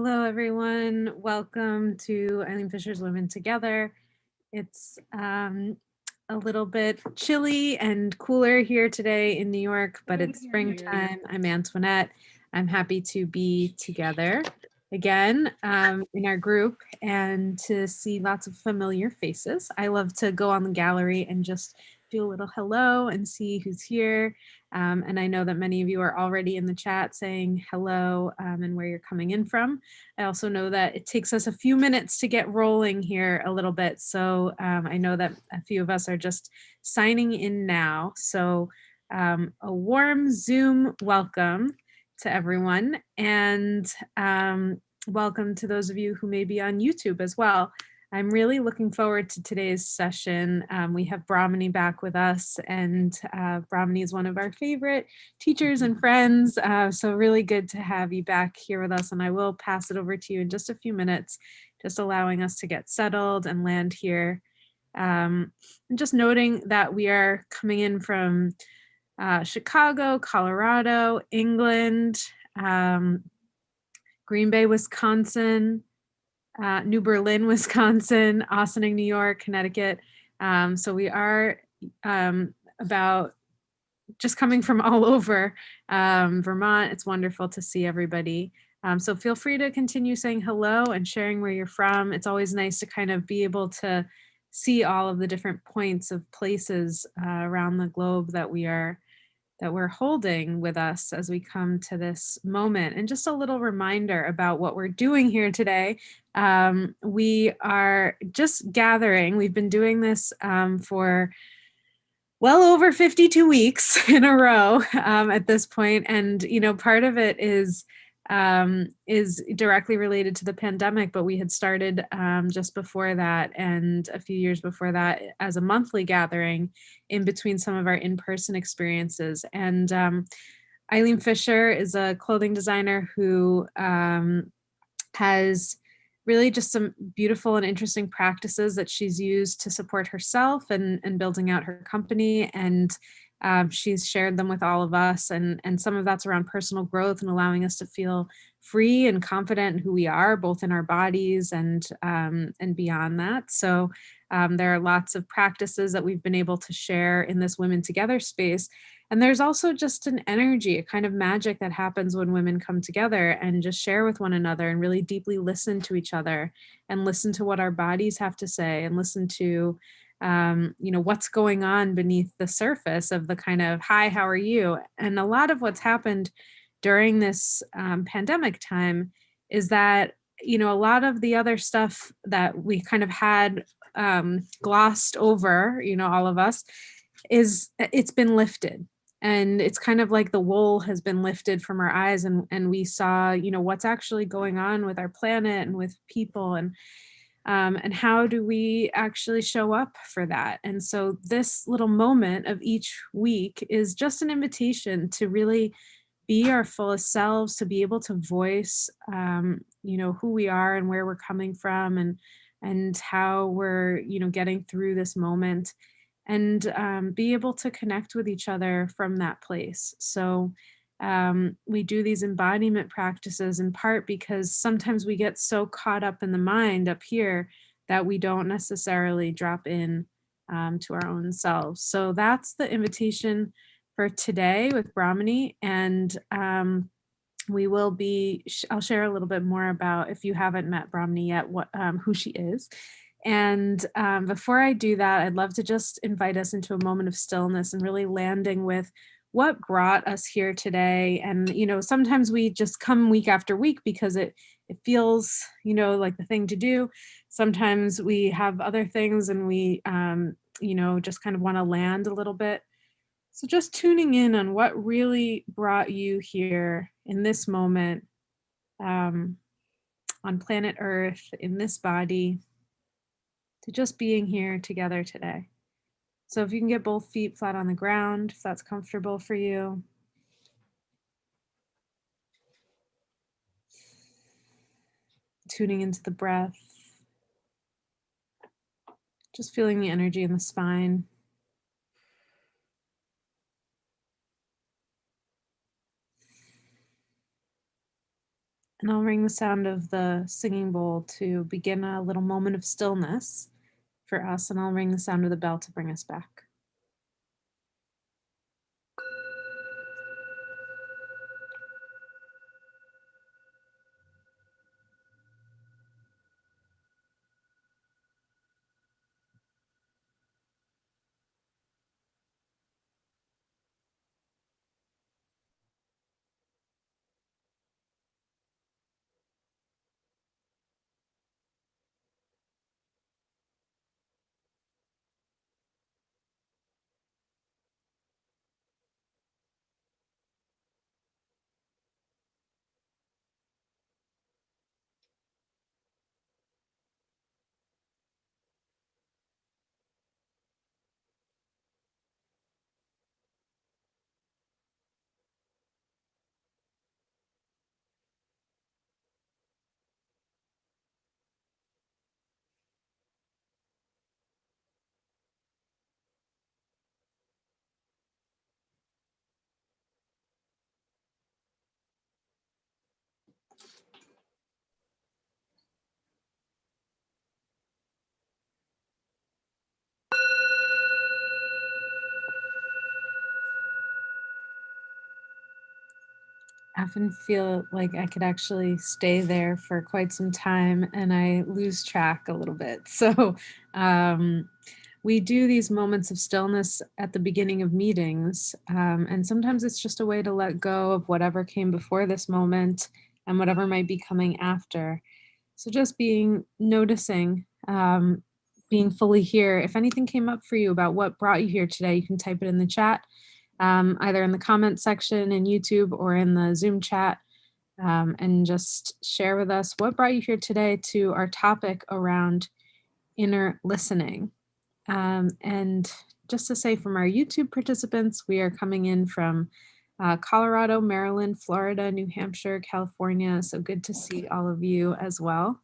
Hello, everyone. Welcome to Eileen Fisher's Women Together. It's a little bit chilly and cooler here today in New York, but it's springtime. I'm Antoinette. I'm happy to be together again in our group and to see lots of familiar faces. I love to go on the gallery and just do a little hello and see who's here. And I know that many of you are already in the chat saying hello and where you're coming in from. I also know that it takes us a few minutes to get rolling here a little bit. So I know that a few of us are just signing in now. So a warm Zoom welcome to everyone. And welcome to those of you who may be on YouTube as well. I'm really looking forward to today's session. We have Brahmani back with us, and Brahmani is one of our favorite teachers and friends. So really good to have you back here with us, and I will pass it over to you in just a few minutes, just allowing us to get settled and land here. And just noting that we are coming in from Chicago, Colorado, England, Green Bay, Wisconsin, New Berlin, Wisconsin, Ossining, New York, Connecticut. So we are about just coming from all over Vermont. It's wonderful to see everybody. So feel free to continue saying hello and sharing where you're from. It's always nice to kind of be able to see all of the different points of places around the globe that we're holding with us as we come to this moment. And just a little reminder about what we're doing here today. We are just gathering. We've been doing this for well over 52 weeks in a row at this point. And, you know, part of it is directly related to the pandemic, but we had started just before that and a few years before that as a monthly gathering in between some of our in-person experiences. And Eileen Fisher is a clothing designer who has really just some beautiful and interesting practices that she's used to support herself and building out her company. And she's shared them with all of us. And some of that's around personal growth and allowing us to feel free and confident in who we are, both in our bodies and beyond that. So there are lots of practices that we've been able to share in this Women Together space. And there's also just an energy, a kind of magic that happens when women come together and just share with one another and really deeply listen to each other and listen to what our bodies have to say and listen to, you know, what's going on beneath the surface of the kind of, hi, how are you? And a lot of what's happened during this pandemic time is that, you know, a lot of the other stuff that we kind of had glossed over, you know, all of us, it's been lifted. And it's kind of like the wool has been lifted from our eyes, and we saw, you know, what's actually going on with our planet and with people, and how do we actually show up for that. And so this little moment of each week is just an invitation to really be our fullest selves, to be able to voice, you know, who we are and where we're coming from, and how we're, you know, getting through this moment, and be able to connect with each other from that place. So we do these embodiment practices in part because sometimes we get so caught up in the mind up here that we don't necessarily drop in to our own selves. So that's the invitation for today with Brahmani. And we will be, I'll share a little bit more about, if you haven't met Brahmani yet, what who she is. And before I do that, I'd love to just invite us into a moment of stillness and really landing with what brought us here today. And, you know, sometimes we just come week after week because it feels, you know, like the thing to do. Sometimes we have other things and we, you know, just kind of want to land a little bit. So just tuning in on what really brought you here in this moment, on planet Earth, in this body, to just being here together today. So if you can get both feet flat on the ground, if that's comfortable for you. Tuning into the breath. Just feeling the energy in the spine. And I'll ring the sound of the singing bowl to begin a little moment of stillness for us, and I'll ring the sound of the bell to bring us back. I often feel like I could actually stay there for quite some time and I lose track a little bit. So we do these moments of stillness at the beginning of meetings. And sometimes it's just a way to let go of whatever came before this moment and whatever might be coming after. So just noticing, being fully here. If anything came up for you about what brought you here today, you can type it in the chat, either in the comment section in YouTube or in the Zoom chat, and just share with us what brought you here today to our topic around inner listening. And just to say, from our YouTube participants, we are coming in from Colorado, Maryland, Florida, New Hampshire, California. So good to see all of you as well.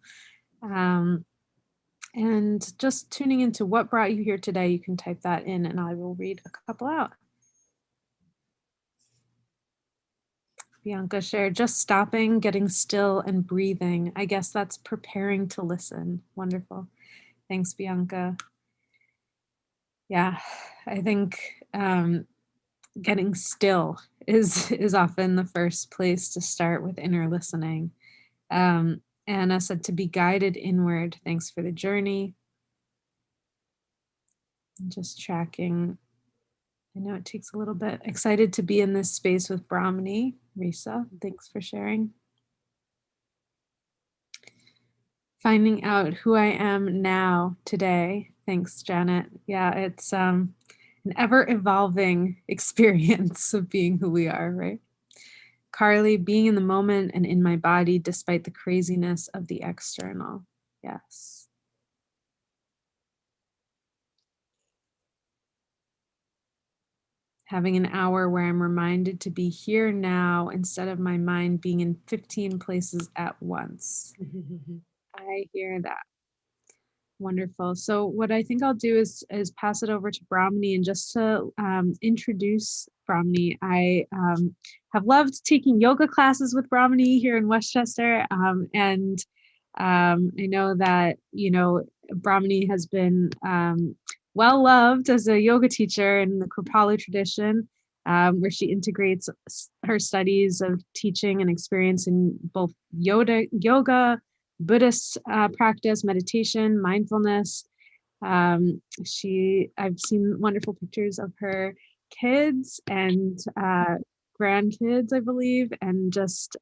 And just tuning into what brought you here today, you can type that in and I will read a couple out. Bianca shared, just stopping, getting still and breathing. I guess that's preparing to listen. Wonderful. Thanks, Bianca. Yeah, I think getting still is often the first place to start with inner listening. Anna said to be guided inward. Thanks for the journey. Just tracking. I know it takes a little bit. Excited to be in this space with Brahmani. Risa, thanks for sharing. Finding out who I am now, today. Thanks, Janet. Yeah, it's an ever-evolving experience of being who we are, right? Carly, being in the moment and in my body despite the craziness of the external. Yes. Having an hour where I'm reminded to be here now instead of my mind being in 15 places at once. I hear that. Wonderful. So what I think I'll do is pass it over to Brahmani, and just to introduce Brahmani, I have loved taking yoga classes with Brahmani here in Westchester, and I know that Brahmani has been well loved as a yoga teacher in the Kripalu tradition, where she integrates her studies of teaching and experience in both yoga, Buddhist practice, meditation, mindfulness. I've seen wonderful pictures of her kids and grandkids, I believe, and just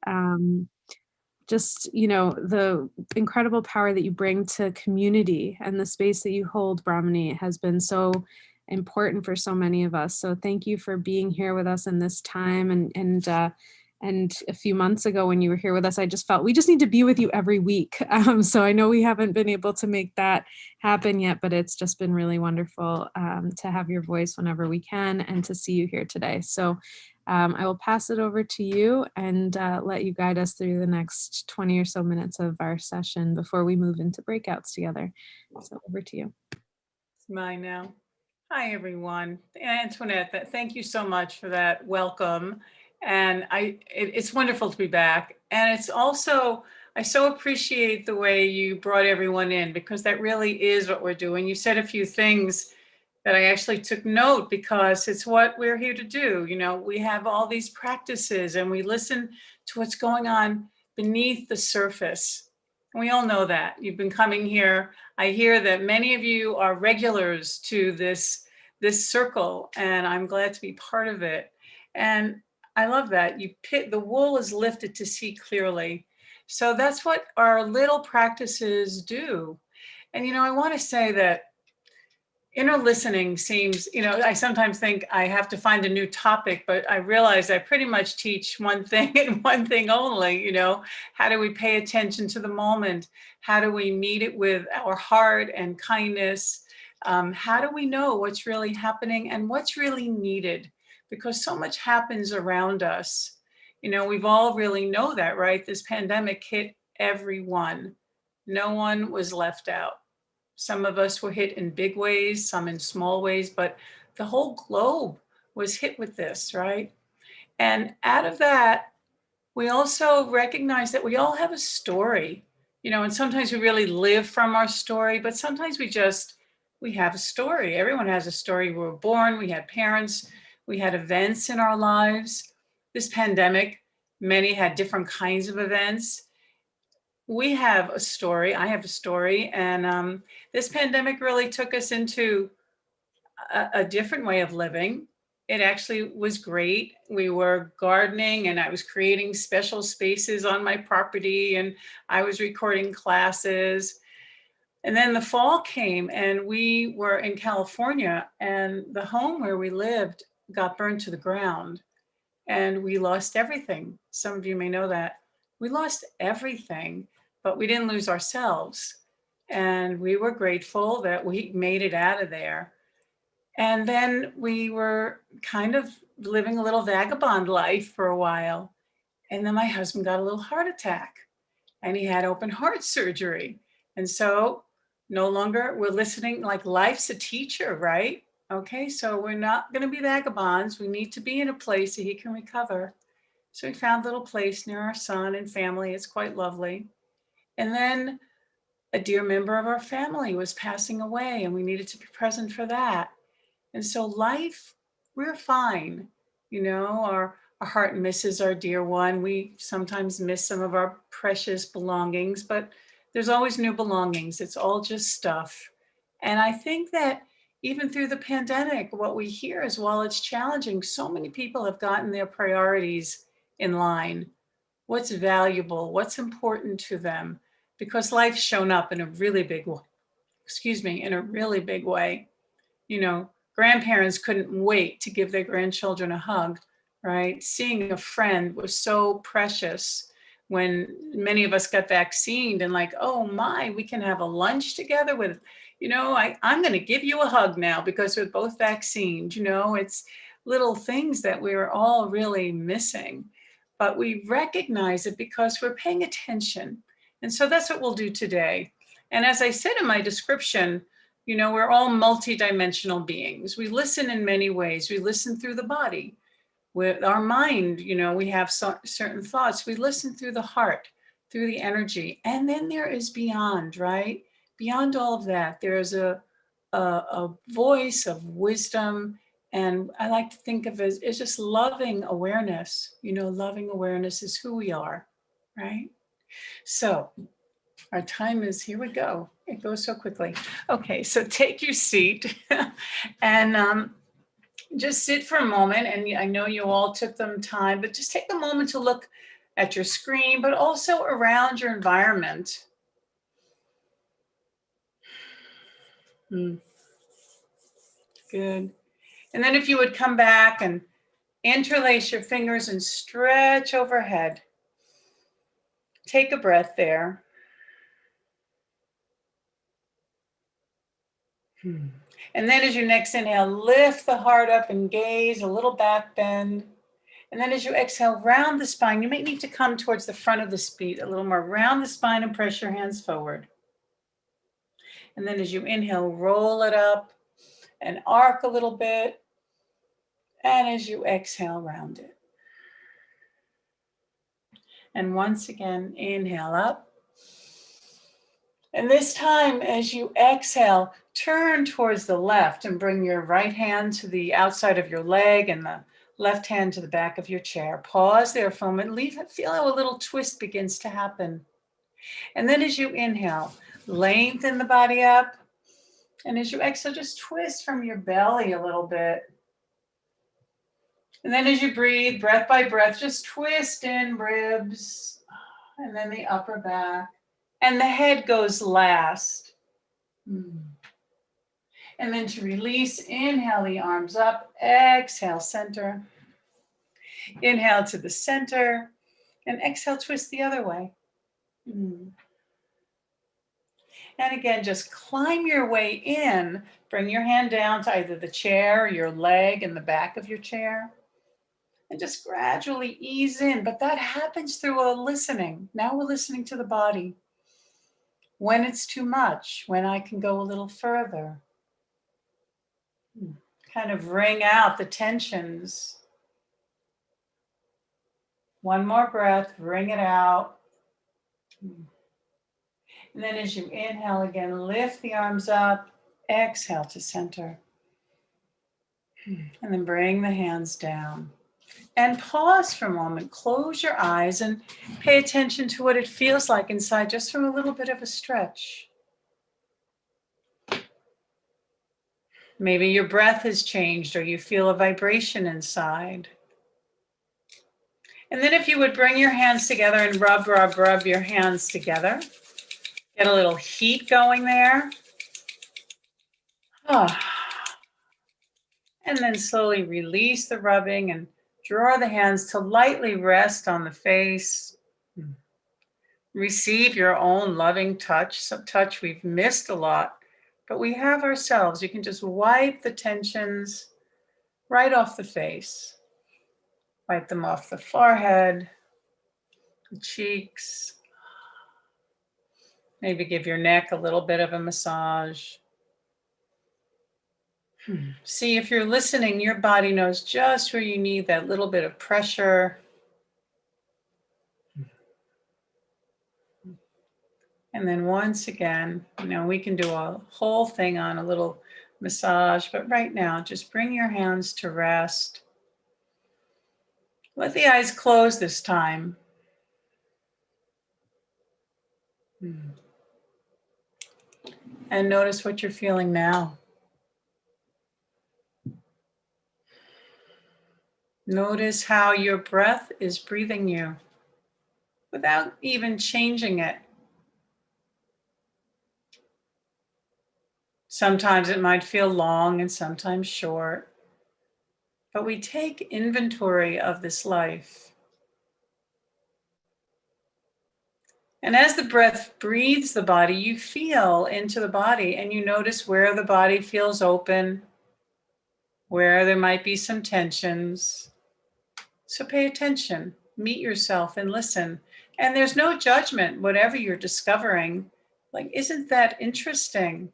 the incredible power that you bring to community and the space that you hold, Brahmani, has been so important for so many of us. So thank you for being here with us in this time. And a few months ago when you were here with us, I just felt we just need to be with you every week. So I know we haven't been able to make that happen yet, but it's just been really wonderful to have your voice whenever we can and to see you here today. So I will pass it over to you and let you guide us through the next 20 or so minutes of our session before we move into breakouts together. So over to you. It's mine now. Hi, everyone. Antoinette, thank you so much for that welcome. And it's wonderful to be back. And it's also, I so appreciate the way you brought everyone in, because that really is what we're doing. You said a few things that I actually took note, because it's what we're here to do. You know, we have all these practices and we listen to what's going on beneath the surface. And we all know that. You've been coming here. I hear that many of you are regulars to this circle, and I'm glad to be part of it. And I love that. The wool is lifted to see clearly. So that's what our little practices do. And I want to say that inner listening seems, I sometimes think I have to find a new topic, but I realize I pretty much teach one thing and one thing only. How do we pay attention to the moment? How do we meet it with our heart and kindness? How do we know what's really happening and what's really needed? Because so much happens around us. We've all really know that, right? This pandemic hit everyone. No one was left out. Some of us were hit in big ways, some in small ways, but the whole globe was hit with this, right? And out of that, we also recognize that we all have a story, and sometimes we really live from our story, but sometimes we have a story. Everyone has a story. We were born, we had parents, we had events in our lives. This pandemic, many had different kinds of events. We have a story. I have a story. And this pandemic really took us into a different way of living. It actually was great. We were gardening and I was creating special spaces on my property and I was recording classes. And then the fall came and we were in California and the home where we lived got burned to the ground and we lost everything. Some of you may know that. We lost everything, but we didn't lose ourselves. And we were grateful that we made it out of there. And then we were kind of living a little vagabond life for a while. And then my husband got a little heart attack and he had open heart surgery. And so no longer we're listening, like life's a teacher, right? Okay, so we're not going to be vagabonds. We need to be in a place that he can recover. So we found a little place near our son and family. It's quite lovely. And then a dear member of our family was passing away and we needed to be present for that. And so life, we're fine. Our heart misses our dear one. We sometimes miss some of our precious belongings, but there's always new belongings. It's all just stuff. And I think that even through the pandemic, what we hear is while it's challenging, so many people have gotten their priorities in line. What's valuable, what's important to them, because life's shown up in a really big way. In a really big way. Grandparents couldn't wait to give their grandchildren a hug, right? Seeing a friend was so precious when many of us got vaccinated and like, oh my, we can have a lunch together with, I'm going to give you a hug now because we're both vaccinated. It's little things that we were all really missing, but we recognize it because we're paying attention. And so that's what we'll do today. And as I said in my description, we're all multidimensional beings. We listen in many ways. We listen through the body. With our mind, we have certain thoughts. We listen through the heart, through the energy. And then there is beyond, right? Beyond all of that, there's a voice of wisdom. And I like to think of it as just loving awareness. Loving awareness is who we are, right? So our time is, here we go. It goes so quickly. Okay, so take your seat and just sit for a moment. And I know you all took them time, but just take a moment to look at your screen, but also around your environment. Good. And then if you would come back and interlace your fingers and stretch overhead. Take a breath there. And then as you next inhale, lift the heart up and gaze, a little back bend. And then as you exhale, round the spine. You may need to come towards the front of the feet a little more. Round the spine and press your hands forward. And then as you inhale, roll it up and arc a little bit. And as you exhale, round it. And once again, inhale up. And this time, as you exhale, turn towards the left and bring your right hand to the outside of your leg and the left hand to the back of your chair. Pause there for a moment. Feel how a little twist begins to happen. And then as you inhale, lengthen the body up. And as you exhale, just twist from your belly a little bit. And then as you breathe, breath by breath, just twist in ribs and then the upper back. And the head goes last. And then to release, inhale the arms up, exhale, center. Inhale to the center, and exhale, twist the other way. And again, just climb your way in. Bring your hand down to either the chair, your leg, and the back of your chair. And just gradually ease in. But that happens through a listening. Now we're listening to the body. When it's too much, when I can go a little further. Kind of wring out the tensions. One more breath, wring it out. And then as you inhale again, lift the arms up, exhale to center. And then bring the hands down. And pause for a moment, close your eyes and pay attention to what it feels like inside, just from a little bit of a stretch. Maybe your breath has changed or you feel a vibration inside. And then if you would bring your hands together and rub your hands together. Get a little heat going there. And then slowly release the rubbing and draw the hands to lightly rest on the face. Receive your own loving touch, some touch we've missed a lot, but we have ourselves. You can just wipe the tensions right off the face. Wipe them off the forehead, the cheeks. Maybe give your neck a little bit of a massage. See, if you're listening, your body knows just where you need that little bit of pressure. And then once again, we can do a whole thing on a little massage, but right now, just bring your hands to rest. Let the eyes close this time. And notice what you're feeling now. Notice how your breath is breathing you without even changing it. Sometimes it might feel long and sometimes short, but we take inventory of this life. And as the breath breathes the body, you feel into the body and you notice where the body feels open, where there might be some tensions. So pay attention, meet yourself and listen. And there's no judgment, whatever you're discovering. Like, isn't that interesting?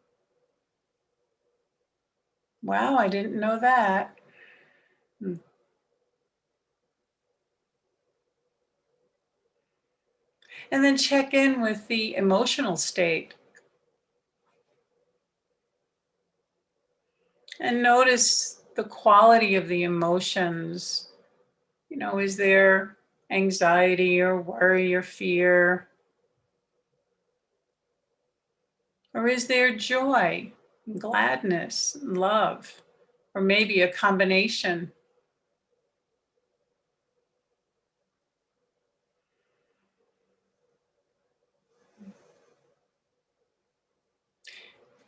Wow, I didn't know that. And then check in with the emotional state. And notice the quality of the emotions. Is there anxiety or worry or fear? Or is there joy, gladness, love? Or maybe a combination?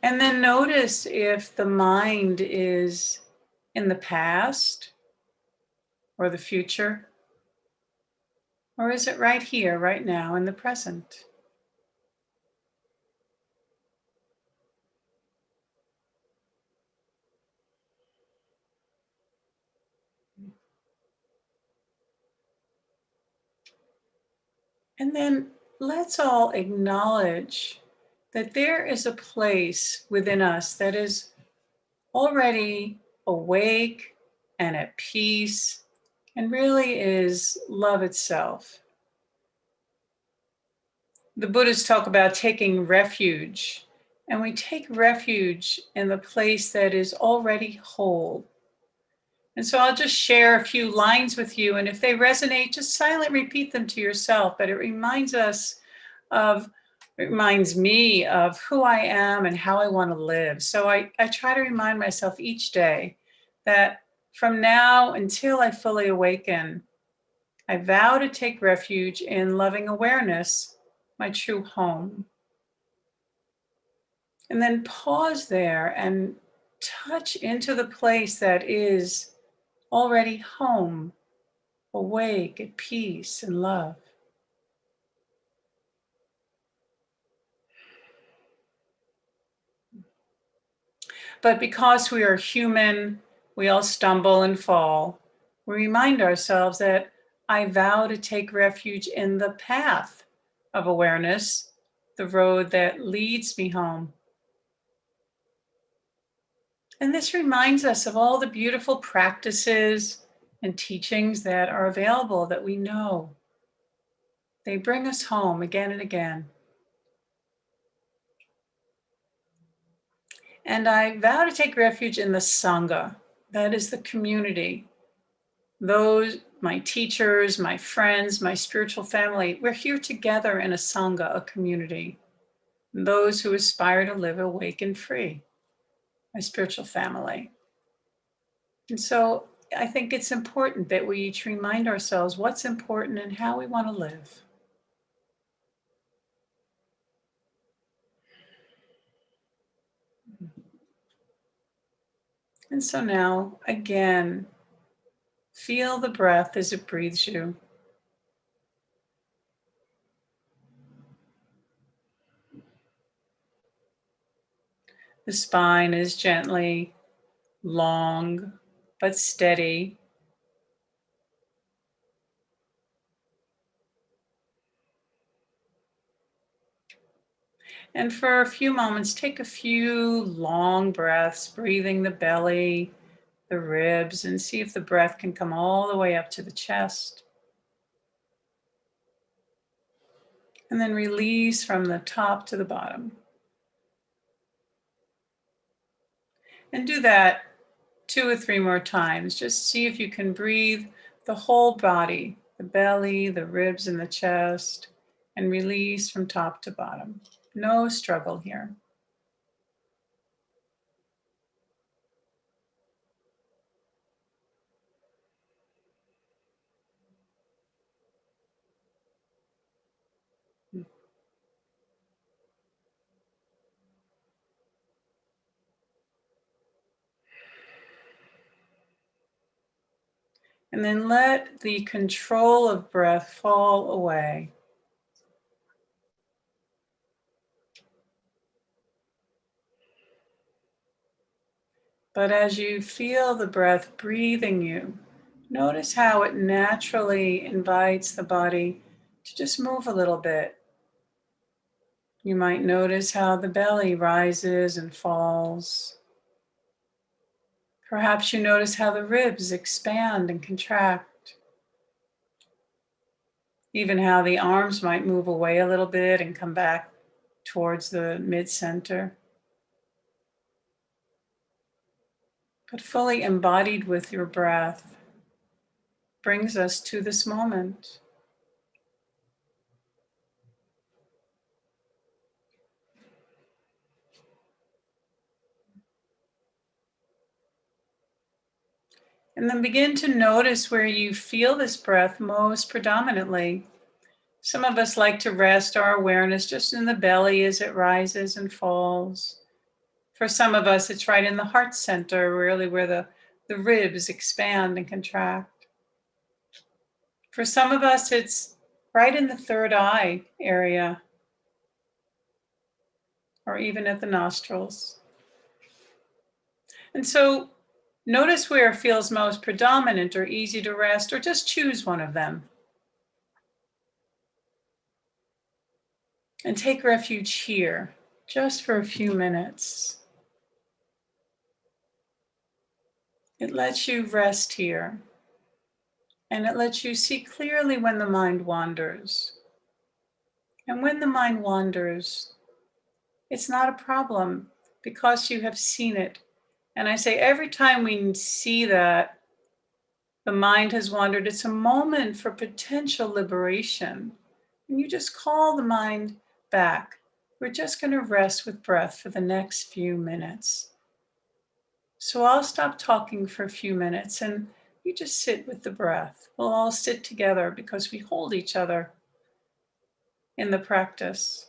And then notice if the mind is in the past or the future, or is it right here, right now, in the present? And then let's all acknowledge that there is a place within us that is already awake and at peace and really is love itself. the Buddhists talk about taking refuge, and we take refuge in the place that is already whole. And so I'll just share a few lines with you, and if they resonate, just silently repeat them to yourself. But it reminds me of who I am and how I want to live. So I try to remind myself each day that from now until I fully awaken, I vow to take refuge in loving awareness, my true home. And then pause there and touch into the place that is already home, awake, at peace and love. But because we are human, we all stumble and fall. We remind ourselves that I vow to take refuge in the path of awareness, the road that leads me home. And this reminds us of all the beautiful practices and teachings that are available that we know. They bring us home again and again. And I vow to take refuge in the Sangha. That is the community. Those, my teachers, my friends, my spiritual family, we're here together in a Sangha, a community. Those who aspire to live awake and free, my spiritual family. And so I think it's important that we each remind ourselves what's important and how we want to live. And so now, again, feel the breath as it breathes you. The spine is gently long but steady. And for a few moments, take a few long breaths, breathing the belly, the ribs, and see if the breath can come all the way up to the chest. And then release from the top to the bottom. And do that 2 or 3 more times. Just see if you can breathe the whole body, the belly, the ribs, and the chest, and release from top to bottom. No struggle here. And then let the control of breath fall away. But as you feel the breath breathing you, notice how it naturally invites the body to just move a little bit. You might notice how the belly rises and falls. Perhaps you notice how the ribs expand and contract. Even how the arms might move away a little bit and come back towards the mid-center. But fully embodied with your breath brings us to this moment. And then begin to notice where you feel this breath most predominantly. Some of us like to rest our awareness just in the belly as it rises and falls. For some of us, it's right in the heart center, really where the ribs expand and contract. For some of us, it's right in the third eye area, or even at the nostrils. And so notice where it feels most predominant or easy to rest, or just choose one of them. And take refuge here, just for a few minutes. It lets you rest here, and it lets you see clearly when the mind wanders. And when the mind wanders, it's not a problem because you have seen it. And I say every time we see that the mind has wandered, it's a moment for potential liberation. And you just call the mind back. We're just going to rest with breath for the next few minutes. So I'll stop talking for a few minutes and you just sit with the breath. We'll all sit together because we hold each other in the practice.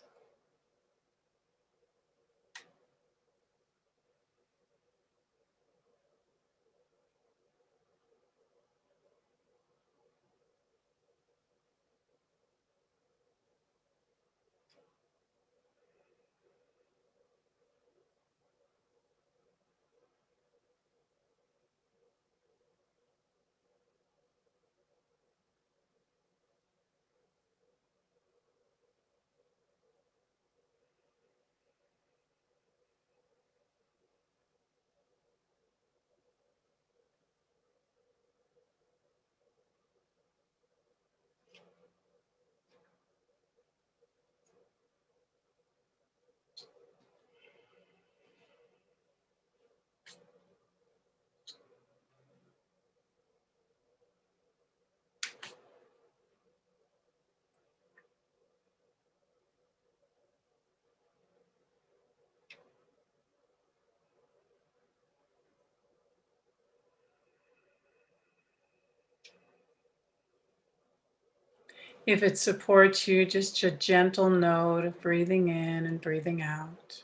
If it supports you, just a gentle note of breathing in and breathing out.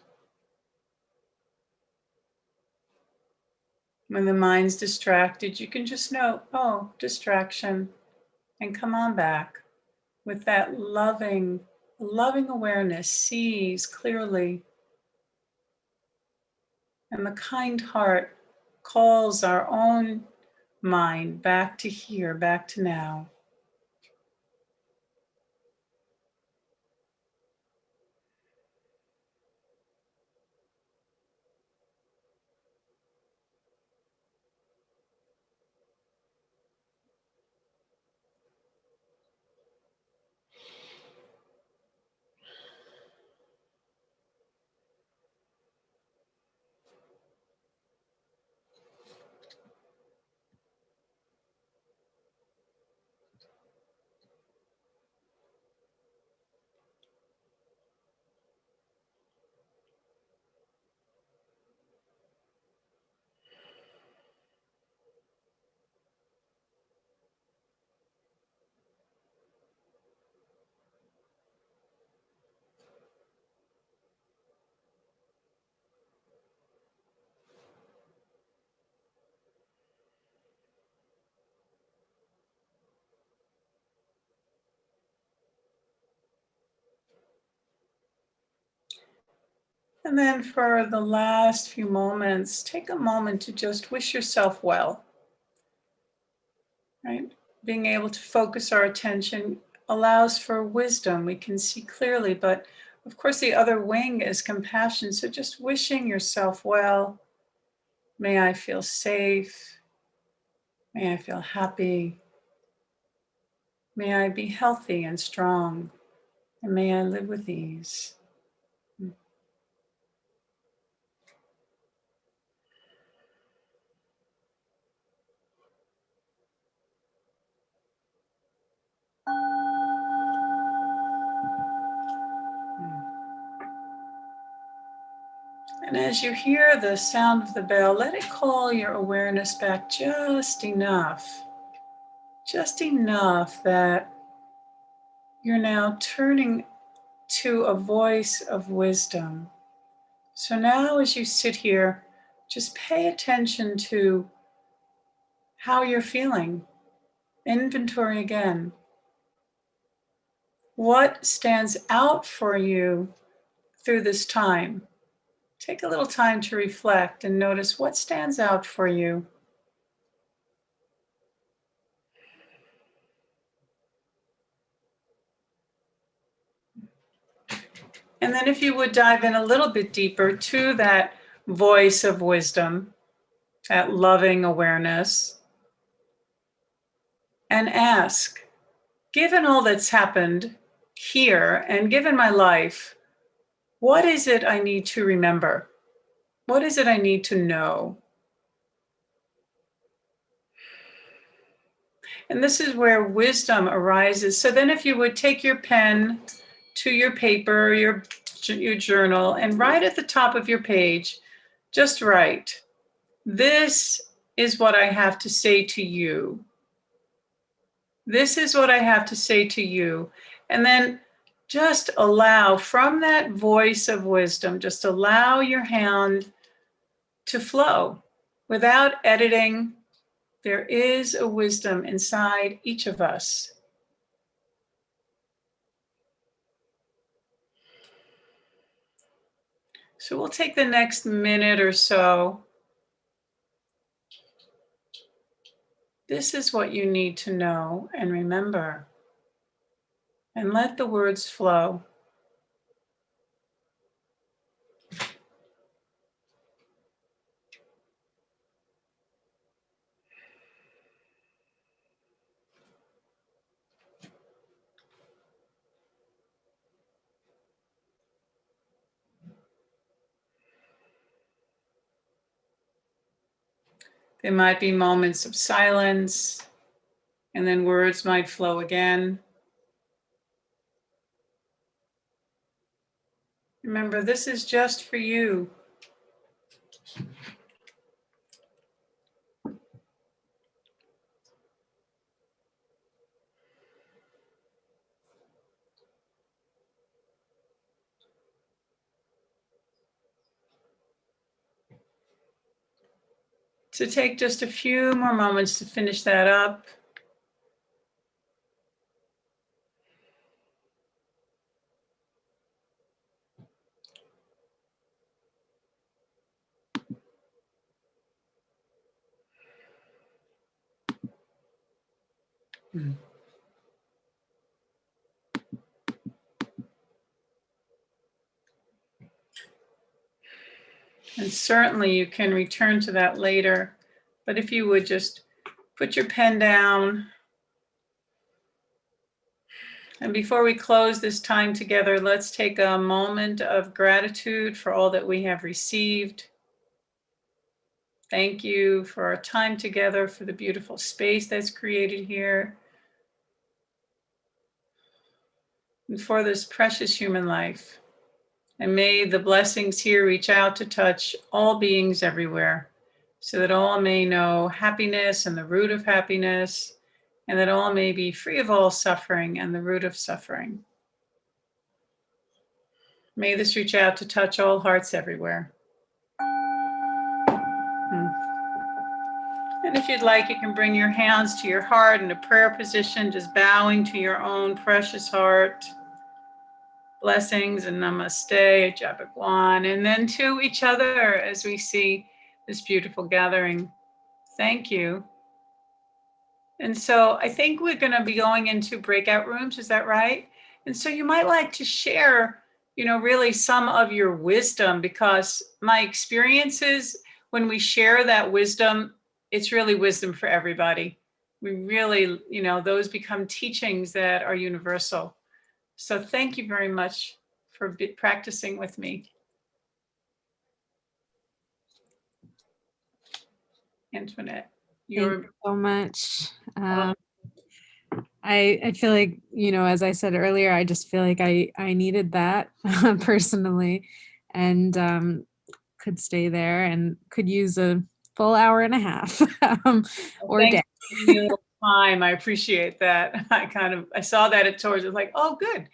When the mind's distracted, you can just note, oh, distraction, and come on back with that loving awareness, sees clearly, and the kind heart calls our own mind back to here, back to now. And then for the last few moments, take a moment to just wish yourself well, right? Being able to focus our attention allows for wisdom. We can see clearly, but of course, the other wing is compassion. So just wishing yourself well. May I feel safe. May I feel happy. May I be healthy and strong. And may I live with ease. And as you hear the sound of the bell, let it call your awareness back just enough that you're now turning to a voice of wisdom. So now, as you sit here, just pay attention to how you're feeling. Inventory again. What stands out for you through this time? Take a little time to reflect and notice what stands out for you. And then if you would dive in a little bit deeper to that voice of wisdom, that loving awareness, and ask, given all that's happened, here and given my life, what is it I need to remember? What is it I need to know? And this is where wisdom arises. So then if you would take your pen to your paper, your journal, and write at the top of your page, just write, this is what I have to say to you. This is what I have to say to you. And then just allow, from that voice of wisdom, just allow your hand to flow without editing. There is a wisdom inside each of us. So we'll take the next minute or so. This is what you need to know and remember. And let the words flow. There might be moments of silence, and then words might flow again. Remember, this is just for you. So take just a few more moments to finish that up. And certainly you can return to that later. But if you would just put your pen down. And before we close this time together, let's take a moment of gratitude for all that we have received. Thank you for our time together, for the beautiful space that's created here, and for this precious human life. And may the blessings here reach out to touch all beings everywhere, so that all may know happiness and the root of happiness, and that all may be free of all suffering and the root of suffering. May this reach out to touch all hearts everywhere. And if you'd like, you can bring your hands to your heart in a prayer position, just bowing to your own precious heart. Blessings and namaste, Jabagwan, and then to each other as we see this beautiful gathering. Thank you. And so I think we're going to be going into breakout rooms. Is that right? And so you might like to share, really some of your wisdom, because my experiences, when we share that wisdom, it's really wisdom for everybody. We really, those become teachings that are universal. So thank you very much for practicing with me. Antoinette, Thank you so much. I feel like, as I said earlier, I just feel like I needed that personally, and could stay there and could use a full hour and a half or day. Time. I appreciate that. I saw that at Tours. I was like, oh, good.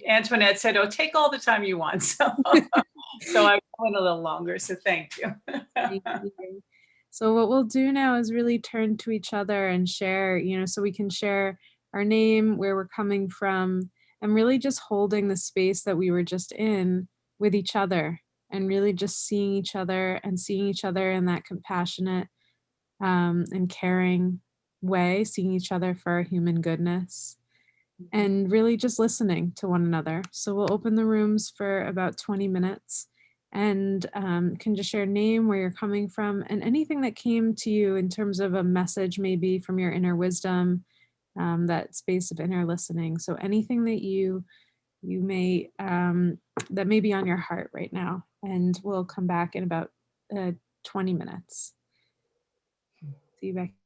Antoinette said, oh, take all the time you want. So I went a little longer. So thank you. Thank you. So what we'll do now is really turn to each other and share, so we can share our name, where we're coming from, and really just holding the space that we were just in with each other, and really just seeing each other and seeing each other in that compassionate and caring way, seeing each other for our human goodness, and really just listening to one another. So we'll open the rooms for about 20 minutes and can just share name, where you're coming from, and anything that came to you in terms of a message, maybe from your inner wisdom, that space of inner listening. So anything that you may that may be on your heart right now, and we'll come back in about 20 minutes. See you back.